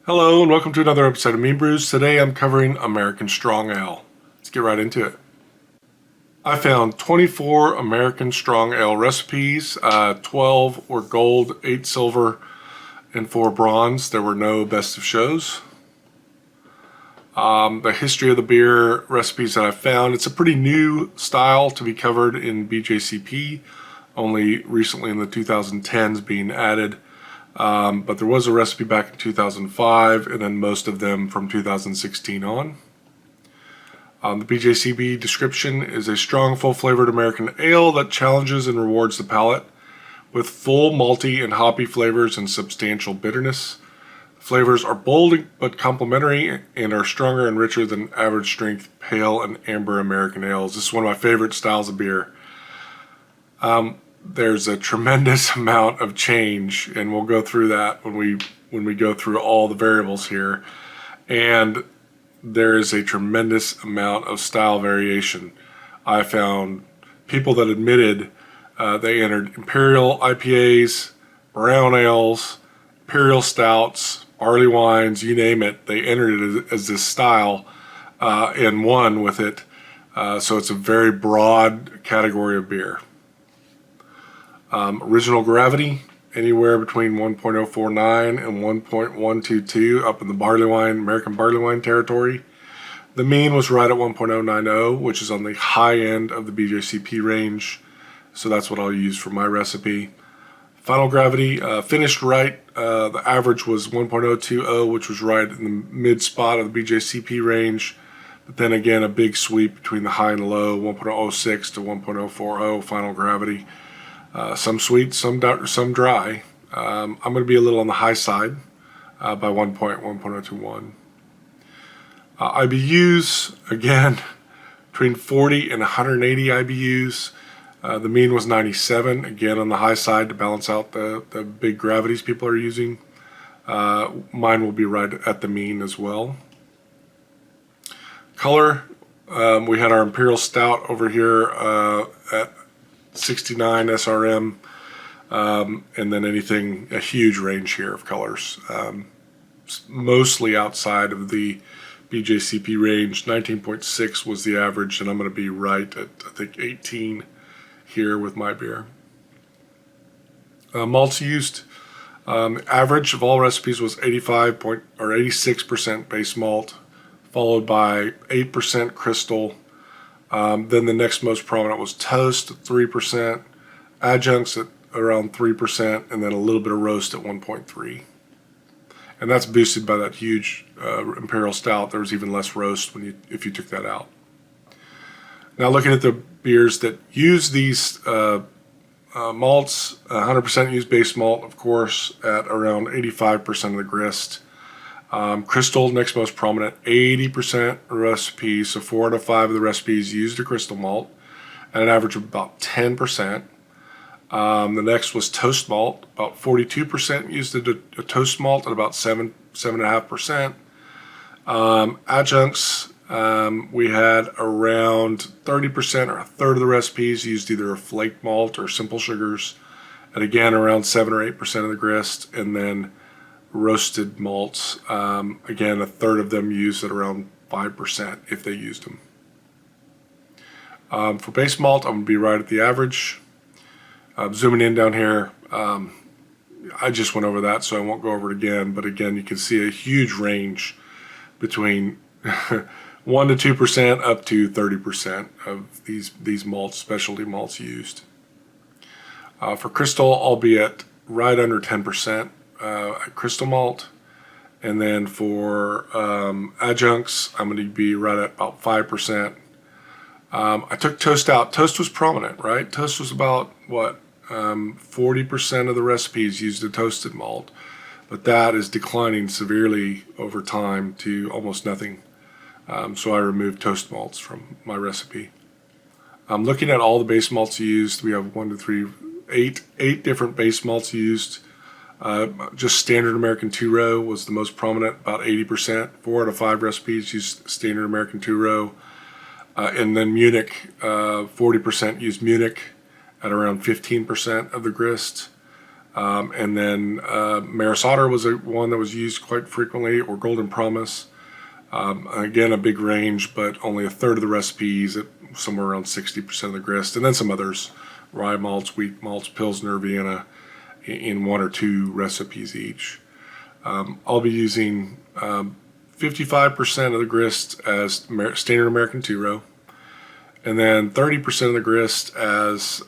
Hello and welcome to another episode of Meanbrews. Today I'm covering American Strong Ale. Let's get right into it. I found 24 American Strong Ale recipes. 12 were gold, 8 silver, and 4 bronze. There were no best of shows. The history of the beer recipes that I found, it's a pretty new style to be covered in BJCP, only recently in the 2010s being added. But there was a recipe back in 2005, and then most of them from 2016 on. The BJCP description is a strong, full-flavored American ale that challenges and rewards the palate with full malty and hoppy flavors and substantial bitterness. Flavors are bold but complementary and are stronger and richer than average strength pale and amber American ales. This is one of my favorite styles of beer. There's a tremendous amount of change, and we'll go through that when we go through all the variables here. And there is a tremendous amount of style variation. I found people that admitted they entered Imperial IPAs, brown ales, Imperial stouts, barley wines, you name it. They entered it as this style and won with it. So it's a very broad category of beer. Original gravity, anywhere between 1.049 and 1.122 up in the barley wine, American barley wine territory. The mean was right at 1.090, which is on the high end of the BJCP range. So that's what I'll use for my recipe. Final gravity, finished right. The average was 1.020, which was right in the mid spot of the BJCP range. But then again, a big sweep between the high and the low, 1.06 to 1.040 final gravity. Some sweet, some dry. I'm going to be a little on the high side by 1.021. IBUs, again, between 40 and 180 IBUs. The mean was 97, again on the high side to balance out the big gravities people are using. Mine will be right at the mean as well. Color, we had our Imperial Stout over here at 69 SRM, and then anything, a huge range here of colors, mostly outside of the BJCP range. 19.6 was the average, and I'm going to be right at, I think, 18 here with my beer. Malts used, average of all recipes was 86% base malt, followed by 8% crystal. Then the next most prominent was toast at 3%, adjuncts at around 3%, and then a little bit of roast at 1.3. And that's boosted by that huge Imperial Stout. There was even less roast if you took that out. Now looking at the beers that use these malts, 100% use base malt, of course, at around 85% of the grist. Crystal, next most prominent, 80% recipes, so 4 out of 5 of the recipes used a crystal malt at an average of about 10%. The next was toast malt, about 42% used a toast malt at about 7.5%. Adjuncts, we had around 30% or a third of the recipes used either a flake malt or simple sugars at again around 7 or 8% of the grist, and then roasted malts, again a third of them used at around 5% if they used them. For base malt, I'm going to be right at the average. Zooming in down here, I just went over that, so I won't go over it again, but again you can see a huge range between 1 to 2% up to 30% of these malts, specialty malts used. For crystal, I'll be at right under 10% crystal malt, and then for adjuncts I'm going to be right at about 5%. I took toast out. Toast was prominent, right? Toast was about 40% of the recipes used a toasted malt, but that is declining severely over time to almost nothing. So I removed toast malts from my recipe. I'm looking at all the base malts used. We have 8 different base malts used. Just standard American two-row was the most prominent, about 80%. 4 out of 5 recipes used standard American two-row. And then Munich, 40% used Munich at around 15% of the grist. And then Maris Otter was one that was used quite frequently, or Golden Promise. Again, a big range, but only a third of the recipes at somewhere around 60% of the grist. And then some others, rye malts, wheat malts, Pilsner, Vienna, in 1 or 2 recipes each. I'll be using 55% of the grist as standard American 2-row, and then 30% of the grist as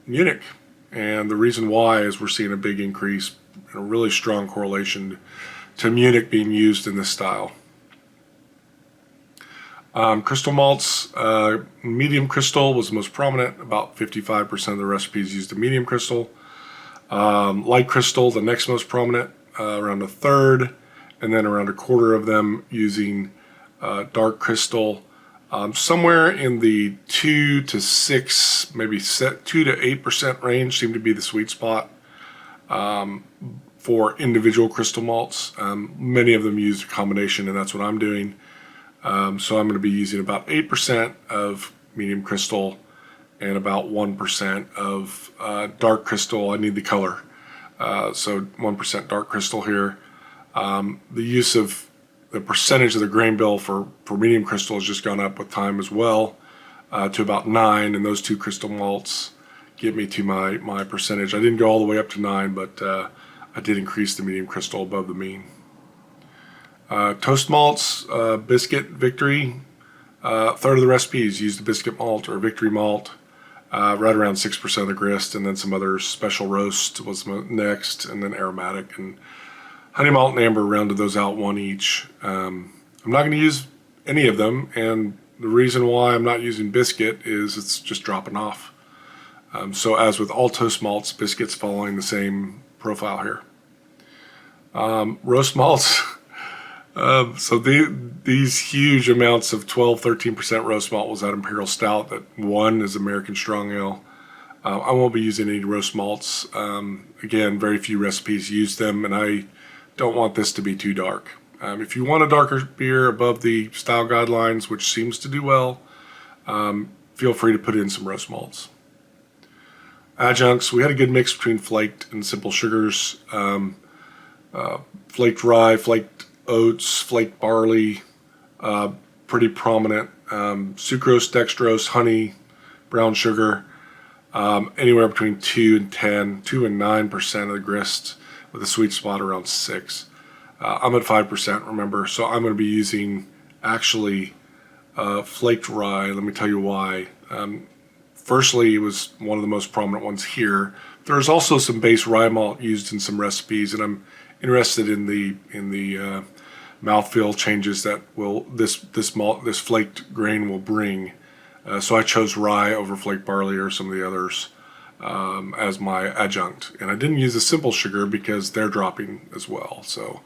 Munich. And the reason why is we're seeing a big increase, a really strong correlation to Munich being used in this style. Crystal malts, medium crystal was the most prominent. About 55% of the recipes used a medium crystal. Light crystal, the next most prominent, around a third, and then around a quarter of them using dark crystal. Somewhere in the 2 to 6, maybe 2 to 8% range seemed to be the sweet spot for individual crystal malts. Many of them use a combination, and that's what I'm doing. So I'm going to be using about 8% of medium crystal and about 1% of dark crystal. I need the color. So 1% dark crystal here. The use of the percentage of the grain bill for medium crystal has just gone up with time as well, to about 9, and those 2 crystal malts get me to my percentage. I didn't go all the way up to 9, but I did increase the medium crystal above the mean. Toast malts, biscuit, Victory, a third of the recipes used a biscuit malt or Victory malt, right around 6% of the grist, and then some others. Special roast was next, and then aromatic, and honey malt and amber rounded those out 1 each. I'm not going to use any of them, and the reason why I'm not using biscuit is it's just dropping off. So as with all toast malts, biscuit's following the same profile here. Roast malts, so these huge amounts of 12-13% roast malt was that Imperial Stout. That 1 is American Strong Ale. I won't be using any roast malts. Again, very few recipes use them, and I don't want this to be too dark. If you want a darker beer above the style guidelines, which seems to do well, feel free to put in some roast malts. Adjuncts, we had a good mix between flaked and simple sugars. Flaked rye, flaked oats, flaked barley, pretty prominent. Sucrose, dextrose, honey, brown sugar, anywhere between 2 and 9% of the grist, with a sweet spot around 6. I'm at 5%, remember, so I'm going to be using actually flaked rye. Let me tell you why. Firstly, it was one of the most prominent ones here. There's also some base rye malt used in some recipes, and I'm interested in the mouthfeel changes that this flaked grain will bring. So I chose rye over flaked barley or some of the others as my adjunct, and I didn't use the simple sugar because they're dropping as well. So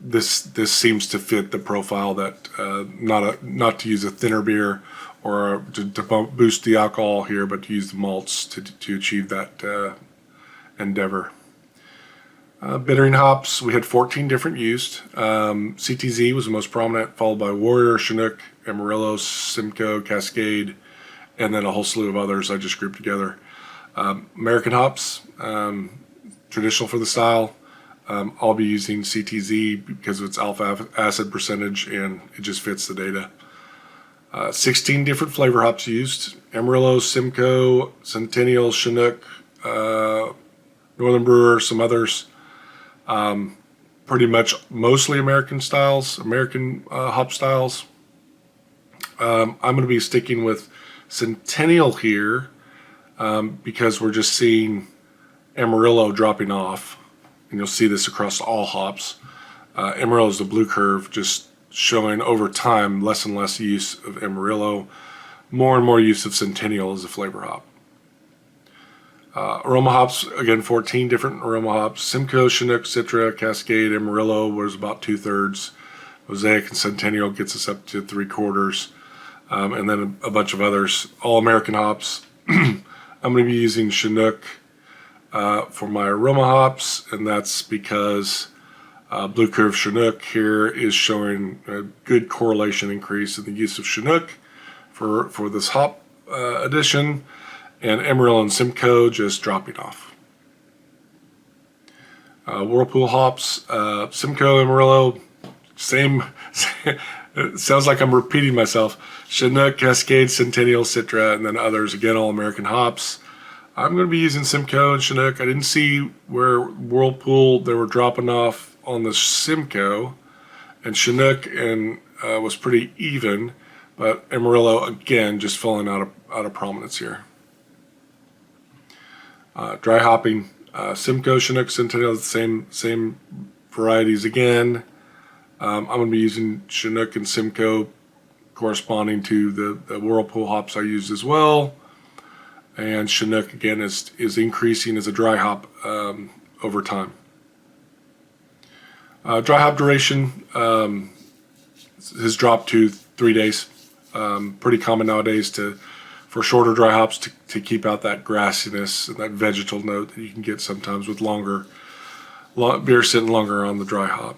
this seems to fit the profile that not to use a thinner beer or to boost the alcohol here, but to use the malts to achieve that endeavor. Bittering hops, we had 14 different used. CTZ was the most prominent, followed by Warrior, Chinook, Amarillo, Simcoe, Cascade, and then a whole slew of others I just grouped together. American hops, traditional for the style. I'll be using CTZ because of its alpha acid percentage, and it just fits the data. 16 different flavor hops used: Amarillo, Simcoe, Centennial, Chinook, Northern Brewer, some others. Pretty much mostly American styles, American hop styles. I'm going to be sticking with Centennial here because we're just seeing Amarillo dropping off, and you'll see this across all hops. Amarillo is the blue curve, just showing over time less and less use of Amarillo, more and more use of Centennial as a flavor hop. Aroma hops, again, 14 different aroma hops. Simcoe, Chinook, Citra, Cascade, Amarillo was about 2/3. Mosaic and Centennial gets us up to 3/4. And then a bunch of others, all American hops. I'm going to be using Chinook for my aroma hops, and that's because Blue Curve Chinook here is showing a good correlation increase in the use of Chinook for this hop addition. and Amarillo and Simcoe just dropping off. Whirlpool hops, Simcoe, Amarillo, same. It sounds like I'm repeating myself. Chinook, Cascade, Centennial, Citra, and then others. Again, all American hops. I'm going to be using Simcoe and Chinook. I didn't see where Whirlpool, they were dropping off on the Simcoe, and Chinook and was pretty even, but Amarillo, again, just falling out of prominence here. Dry hopping, Simcoe, Chinook, Centennial, the same varieties again. I'm going to be using Chinook and Simcoe corresponding to the Whirlpool hops I used as well. And Chinook, again, is increasing as a dry hop over time. Dry hop duration has dropped to 3 days. Pretty common nowadays for shorter dry hops to keep out that grassiness and that vegetal note that you can get sometimes with beer sitting longer on the dry hop.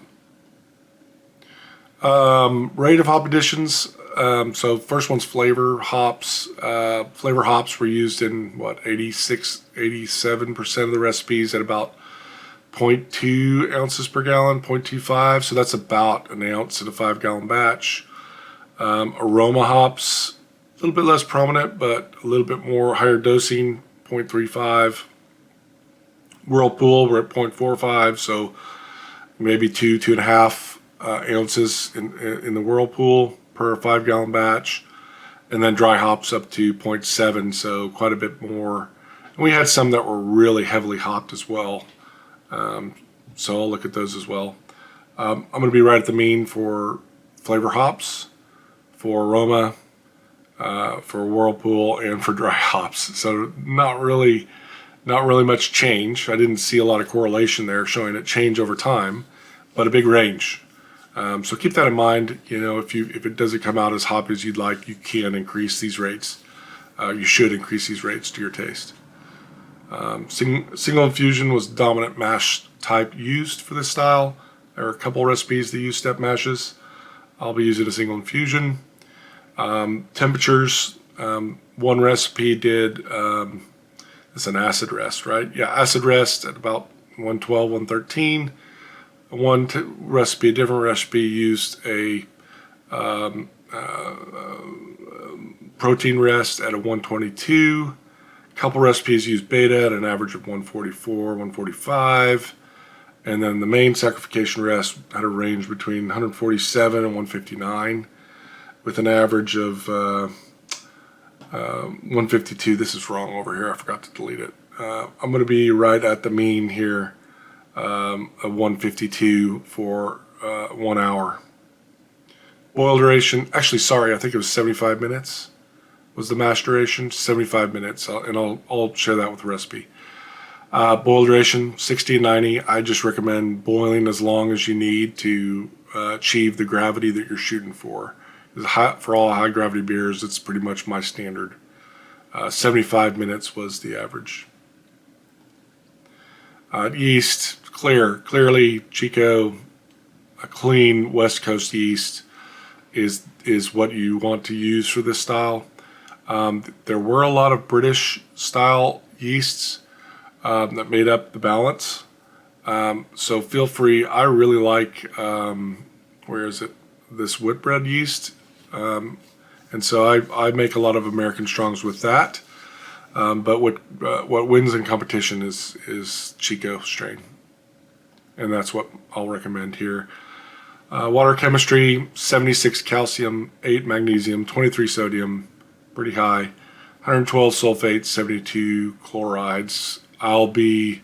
Rate of hop additions. So first one's flavor hops. Flavor hops were used in 87% of the recipes at about 0.2 ounces per gallon, 0.25. So that's about an ounce in a 5-gallon batch. Aroma hops, a little bit less prominent, but a little bit more higher dosing, 0.35. Whirlpool, we're at 0.45, so maybe 2.5 ounces in the Whirlpool per 5-gallon batch, and then dry hops up to 0.7, so quite a bit more. And we had some that were really heavily hopped as well, so I'll look at those as well. I'm going to be right at the mean for flavor hops, for aroma, for Whirlpool, and for dry hops. So not really much change. I didn't see a lot of correlation there showing it change over time, but a big range. So keep that in mind. If it doesn't come out as hoppy as you'd like, you can increase these rates. You should increase these rates to your taste. Single infusion was the dominant mash type used for this style. There are a couple recipes that use step mashes. I'll be using a single infusion. Temperatures. One recipe did it's an acid rest, right? Yeah, acid rest at about 112, 113. A different recipe used a protein rest at a 122. A couple recipes used beta at an average of 144, 145. And then the main sacrification rest had a range between 147 and 159 with an average of 152. This is wrong over here. I forgot to delete it. I'm going to be right at the mean here. Of 152 for 1 hour. Boil duration, actually, sorry, I think it was 75 minutes was the mash duration, 75 minutes, and I'll share that with the recipe. Boil duration, 60 and 90. I just recommend boiling as long as you need to achieve the gravity that you're shooting for. For all high gravity beers, it's pretty much my standard. 75 minutes was the average. Yeast, clearly Chico, a clean West Coast yeast is what you want to use for this style. There were a lot of British style yeasts that made up the balance. So feel free. I really like this Whitbread yeast, and so I make a lot of American Strongs with that. But what wins in competition is Chico strain, and that's what I'll recommend here. Water chemistry: 76 calcium, 8 magnesium, 23 sodium, pretty high. 112 sulfates, 72 chlorides. I'll be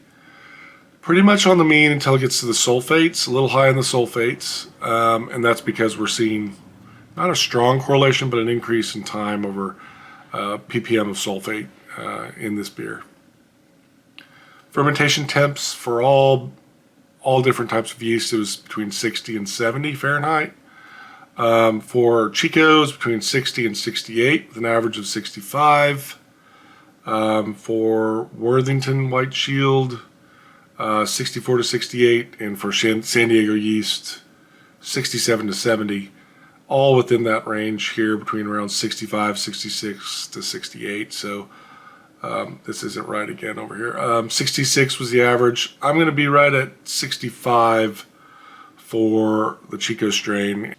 pretty much on the mean until it gets to the sulfates, a little high in the sulfates, and that's because we're seeing not a strong correlation, but an increase in time over ppm of sulfate in this beer. Fermentation temps for all different types of yeast, it was between 60 and 70 Fahrenheit. For Chico's, between 60 and 68, with an average of 65. For Worthington White Shield, 64 to 68, and for San Diego yeast, 67 to 70, all within that range here between around 65, 66 to 68. So This isn't right again over here. 66 was the average. I'm going to be right at 65 for the Chico strain.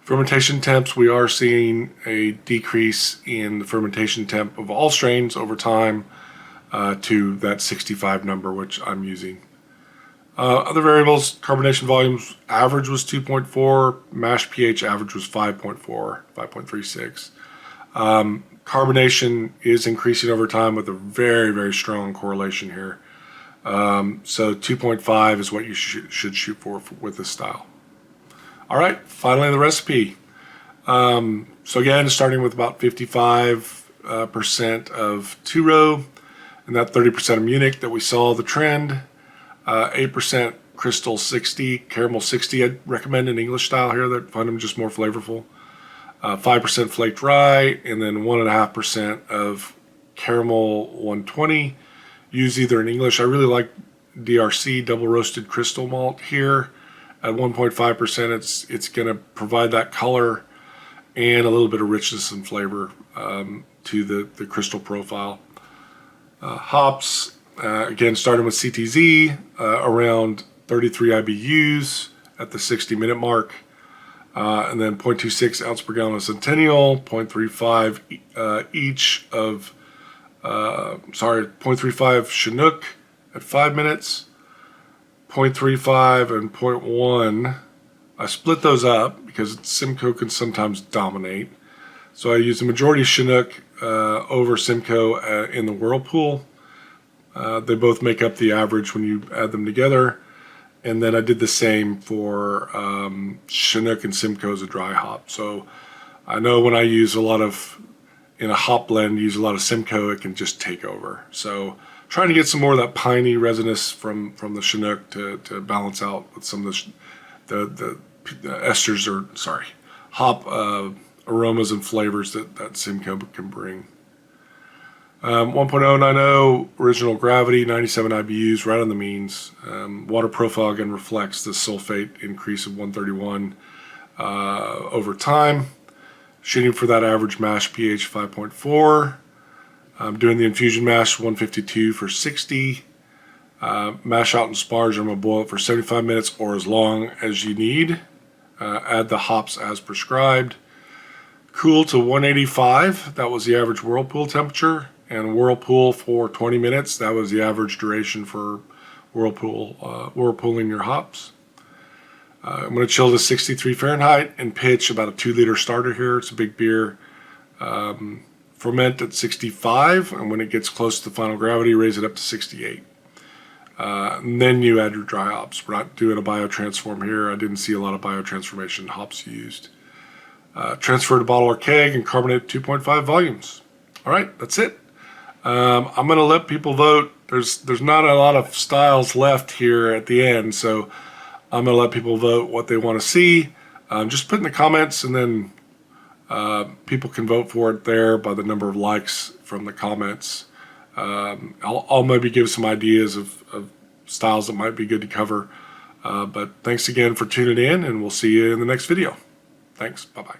Fermentation temps, we are seeing a decrease in the fermentation temp of all strains over time to that 65 number, which I'm using. Other variables, carbonation volumes average was 2.4, mash pH average was 5.4, 5.36. Carbonation is increasing over time with a very, very strong correlation here. So 2.5 is what you should shoot for with this style. All right, finally the recipe. So again, starting with about 55% of two-row and that 30% of Munich that we saw the trend. 8% Crystal 60, Caramel 60. I'd recommend an English style here that find them just more flavorful. 5% flaked rye, and then 1.5% of Caramel 120. Use either in English. I really like DRC, double roasted crystal malt here. At 1.5%, it's going to provide that color and a little bit of richness and flavor to the crystal profile. Hops, again, starting with CTZ, around 33 IBUs at the 60-minute mark. And then 0.26 ounce per gallon of Centennial, 0.35 each of, 0.35 Chinook at 5 minutes, 0.35 and 0.1. I split those up because Simcoe can sometimes dominate. So I use the majority Chinook over Simcoe in the Whirlpool. They both make up the average when you add them together. And then I did the same for Chinook and Simcoe as a dry hop. So I know when I use a lot of, in a hop blend, use a lot of Simcoe, it can just take over. So trying to get some more of that piney resinous from the Chinook to balance out with some of the esters, or hop aromas and flavors that Simcoe can bring. 1.090 original gravity, 97 IBUs, right on the means. Water profile again reflects the sulfate increase of 131 over time. Shooting for that average mash pH 5.4. I'm doing the infusion mash 152 for 60. Mash out in sparge. I'm going to boil it for 75 minutes or as long as you need. Add the hops as prescribed. Cool to 185. That was the average Whirlpool temperature. And Whirlpool for 20 minutes. That was the average duration for whirlpooling your hops. I'm going to chill to 63 Fahrenheit and pitch about a 2-liter starter here. It's a big beer. Ferment at 65, and when it gets close to the final gravity, raise it up to 68. And then you add your dry hops. We're not doing a biotransform here. I didn't see a lot of biotransformation hops used. Transfer to bottle or keg and carbonate 2.5 volumes. All right, that's it. I'm going to let people vote. There's not a lot of styles left here at the end, so I'm going to let people vote what they want to see. Just put in the comments, and then people can vote for it there by the number of likes from the comments. I'll maybe give some ideas of styles that might be good to cover. But thanks again for tuning in, and we'll see you in the next video. Thanks. Bye-bye.